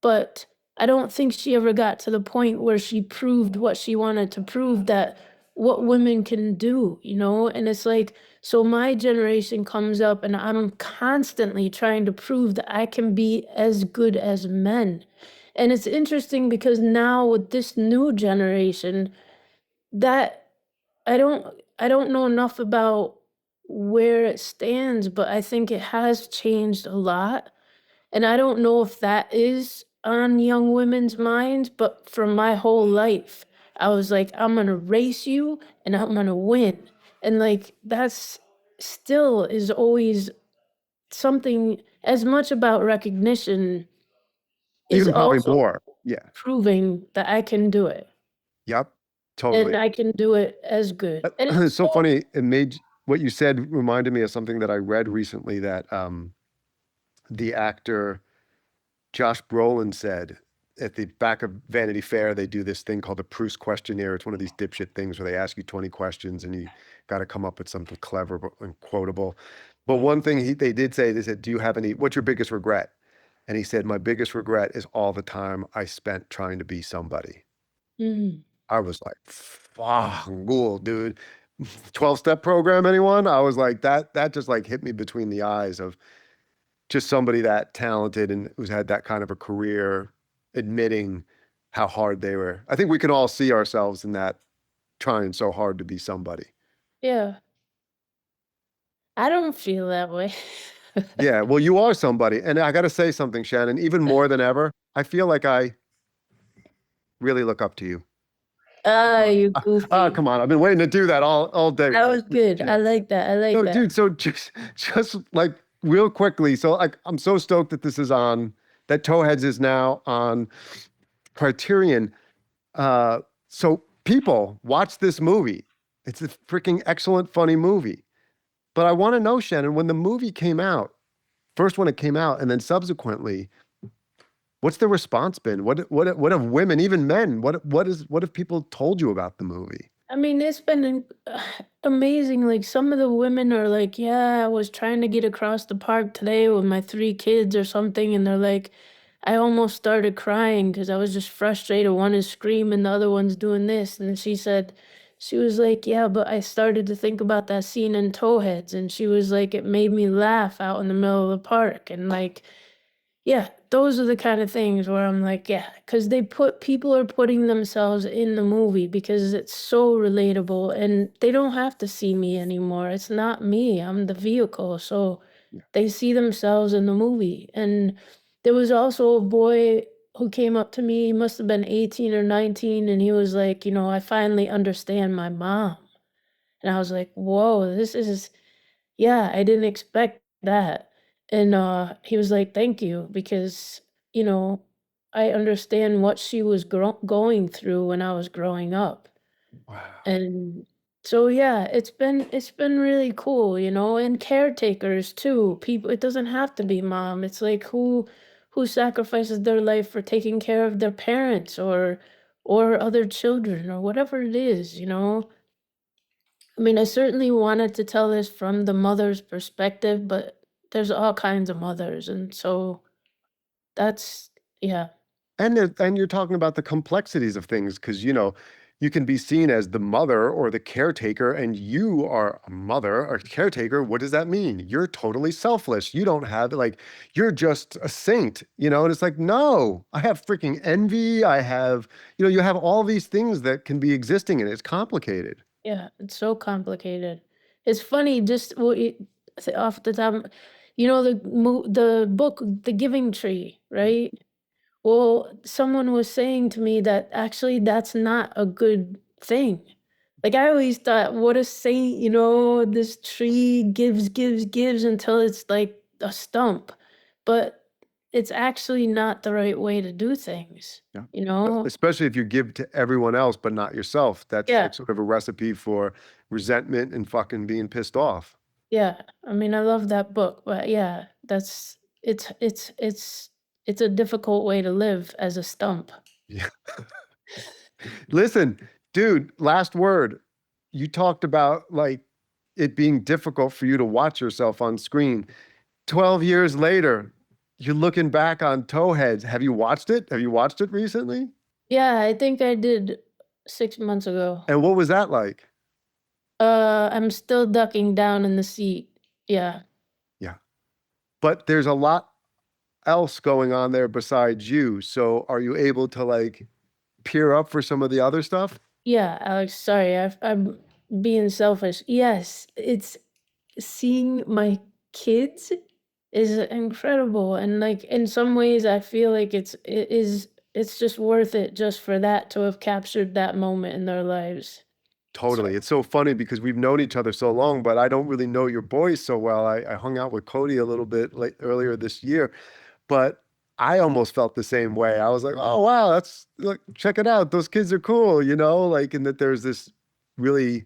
but I don't think she ever got to the point where she proved what she wanted to prove, that what women can do, And it's like, so my generation comes up and I'm constantly trying to prove that I can be as good as men. And it's interesting because now with this new generation, that I don't know enough about where it stands, but I think it has changed a lot. And I don't know if that is on young women's minds, but for my whole life, I was like, I'm gonna race you and I'm gonna win. And like that's still is always something as much about recognition is even probably also more. Yeah. proving that I can do it Yep. and Totally. I can do it as good. And it's It's so so, funny. What you said reminded me of something that I read recently that the actor Josh Brolin said at the back of Vanity Fair. They do this thing called the Proust questionnaire. It's one of these dipshit things where they ask you 20 questions and you got to come up with something clever and quotable. But one thing they did say, they said, what's your biggest regret? And he said, my biggest regret is all the time I spent trying to be somebody. mm, I was like, fuck, cool, dude. 12-step program, anyone? I was like, that just like hit me between the eyes of just somebody that talented and who's had that kind of a career admitting how hard they were. I think we can all see ourselves in that, trying so hard to be somebody. yeah, I don't feel that way. Yeah, well, you are somebody. And I got to say something, Shannon, even more than ever, I feel like I really look up to you. Ah, you Ah, goofy. come on. I've been waiting to do that all day. That was good. Yeah. I like that. I like No, that. dude, so just like real quickly, so like I'm so stoked that this is on, that Towheads is now on Criterion. Uh, so people watch this movie. It's a freaking excellent, funny movie. But I want to know, Shannon, when the movie came out, first when it came out, and then subsequently, what's the response been? What have women, even men, what have people told you about the movie? I mean, it's been amazing. Like some of the women are like, "Yeah, I was trying to get across the park today with my 3 kids or something," and they're like, "I almost started crying because I was just frustrated. One is screaming, the other one's doing this." And she said, she was like, "Yeah, but I started to think about that scene in Towheads," and she was like, "It made me laugh out in the middle of the park," and like yeah, those are the kind of things where I'm like, yeah, because people are putting themselves in the movie because it's so relatable and they don't have to see me anymore. It's not me, I'm the vehicle. So Yeah. they see themselves in the movie. And there was also a boy who came up to me, he must have been 18 or 19, and he was like, I finally understand my mom. And I was like, whoa, this is yeah, I didn't expect that. And, he was like, "Thank you," because, you know, I understand what she was going through when I was growing up. Wow. And so, yeah, it's been really cool, and caretakers too. People it doesn't have to be mom. It's like who sacrifices their life for taking care of their parents or other children or whatever it is. I mean, I certainly wanted to tell this from the mother's perspective, but there's all kinds of mothers, and so that's yeah. And you're talking about the complexities of things because you can be seen as the mother or the caretaker, and you are a mother or caretaker. What does that mean? You're totally selfless. You don't have like you're just a saint, and it's like, no, I have freaking envy. I have, you have all these things that can be existing, and it's complicated. Yeah, it's so complicated. It's funny just off the top, the book The Giving Tree, right? Well, someone was saying to me that actually that's not a good thing. Like I always thought, what a saint, this tree gives, gives, gives until it's like a stump. But it's actually not the right way to do things, Yeah. you know? Especially if you give to everyone else but not yourself. That's Yeah, like sort of a recipe for resentment and fucking being pissed off. yeah. I mean, I love that book, but yeah, it's a difficult way to live as a stump. Yeah. Listen, dude, last word. You talked about like it being difficult for you to watch yourself on screen. 12 years later, you're looking back on Towheads. Have you watched it? Have you watched it recently? Yeah, I think I did 6 months ago. And what was that like? I'm still ducking down in the seat. Yeah. Yeah. But there's a lot else going on there besides you. So are you able to like peer up for some of the other stuff? Yeah, Alex, sorry, I'm being selfish. Yes, it's seeing my kids is incredible. And like in some ways I feel like it's just worth it just for that to have captured that moment in their lives. So Totally. It's so funny because we've known each other so long, but I don't really know your boys so well. I hung out with Cody a little bit earlier this year, but I almost felt the same way. I was like, oh, wow, that's look, check it out. Those kids are cool, like, and that there's this really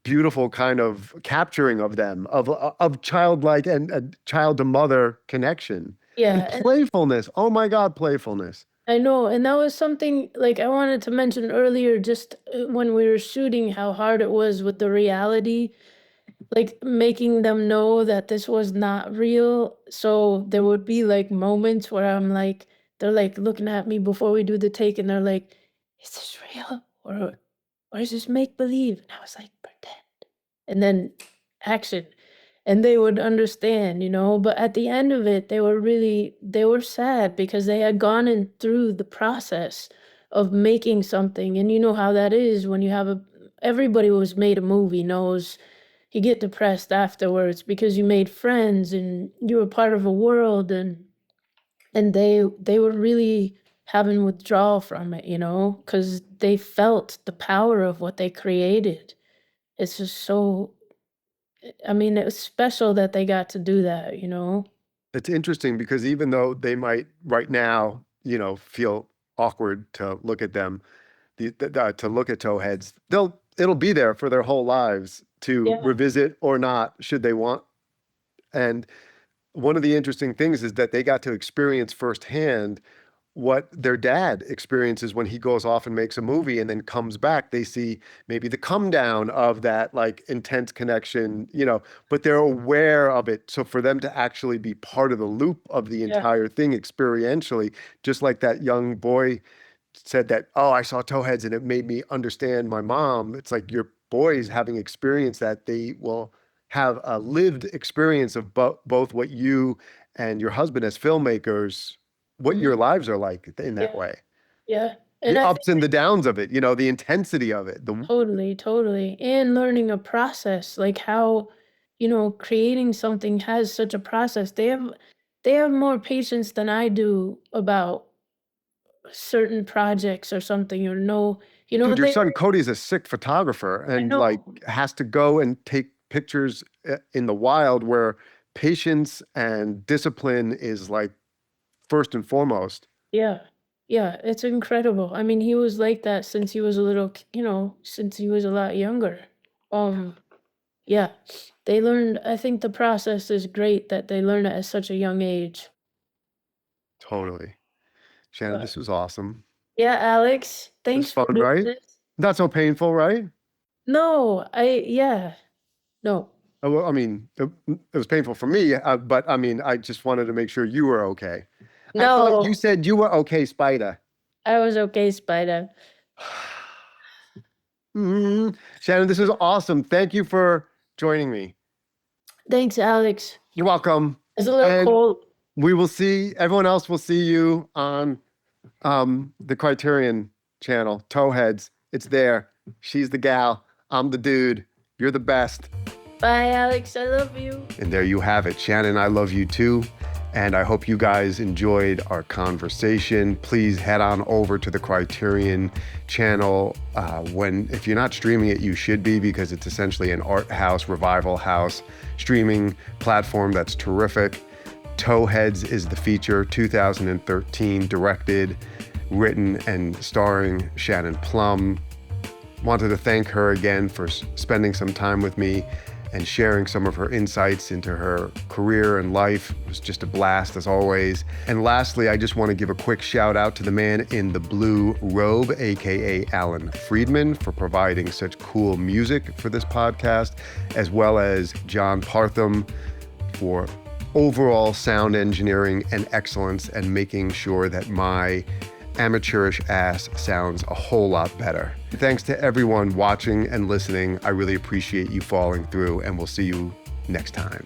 beautiful kind of capturing of them, of childlike and child to mother connection and yeah, playfulness. Oh my God, playfulness. I know, and that was something like I wanted to mention earlier, just when we were shooting, how hard it was with the reality, like making them know that this was not real. So there would be like moments where they're like looking at me before we do the take, and they're like, "Is this real or is this make believe?" And I was like, "Pretend," and then action. And they would understand, but at the end of it, they were sad because they had gone in through the process of making something. And you know how that is when everybody who has made a movie knows you get depressed afterwards because you made friends and you were part of a world, and they were really having withdrawal from it, because they felt the power of what they created. It's just so I mean, it was special that they got to do that. It's interesting because even though they might right now, feel awkward to look at them, to look at Towheads. It'll be there for their whole lives to Yeah. revisit or not, should they want. And one of the interesting things is that they got to experience firsthand what their dad experiences when he goes off and makes a movie and then comes back. They see maybe the come down of that like intense connection, but they're aware of it. So for them to actually be part of the loop of the Yeah. entire thing experientially, just like that young boy said that, oh, I saw Towheads and it made me understand my mom. It's like your boys having experienced that, they will have a lived experience of both what you and your husband as filmmakers, what your Mhm. lives are like in that Yeah. way. Yeah. And The I ups think and the downs of it, the intensity of it. totally, totally. And learning a process, like how, creating something has such a process. They have more patience than I do about certain projects or something, Dude, your they son Cody's a sick photographer I and like know. has to go and take pictures in the wild where patience and discipline is like first and foremost. Yeah. Yeah, it's incredible. I mean, he was like that since he was a little, since he was a lot younger. Um, yeah. I think the process is great that they learn it at such a young age. Totally. Shannon, But this was awesome. yeah, Alex, It was thanks for fun, doing right? this. Not so painful, right? No, yeah, no, Well, I mean, it was painful for me, but I mean, I just wanted to make sure you were okay. I thought you no, said you were okay, Spider. I was okay, Spider. Shannon, this is awesome. Thank you for joining me. Thanks, Alex. You're welcome. It's a little And cold. everyone else will see you on the Criterion channel, Towheads. It's there. She's the gal. I'm the dude. You're the best. Bye, Alex. I love you. And there you have it. Shannon, I love you too. And I hope you guys enjoyed our conversation. Please head on over to the Criterion channel. If you're not streaming it, you should be, because it's essentially an art house, revival house streaming platform that's terrific. Towheads is the feature, 2013, directed, written, and starring Shannon Plumb. Wanted to thank her again for spending some time with me and sharing some of her insights into her career and life. It was just a blast, as always. And lastly, I just want to give a quick shout out to the man in the blue robe, aka Alan Friedman, for providing such cool music for this podcast, as well as John Partham for overall sound engineering and excellence and making sure that my amateurish ass sounds a whole lot better. Thanks to everyone watching and listening. I really appreciate you following through, and we'll see you next time.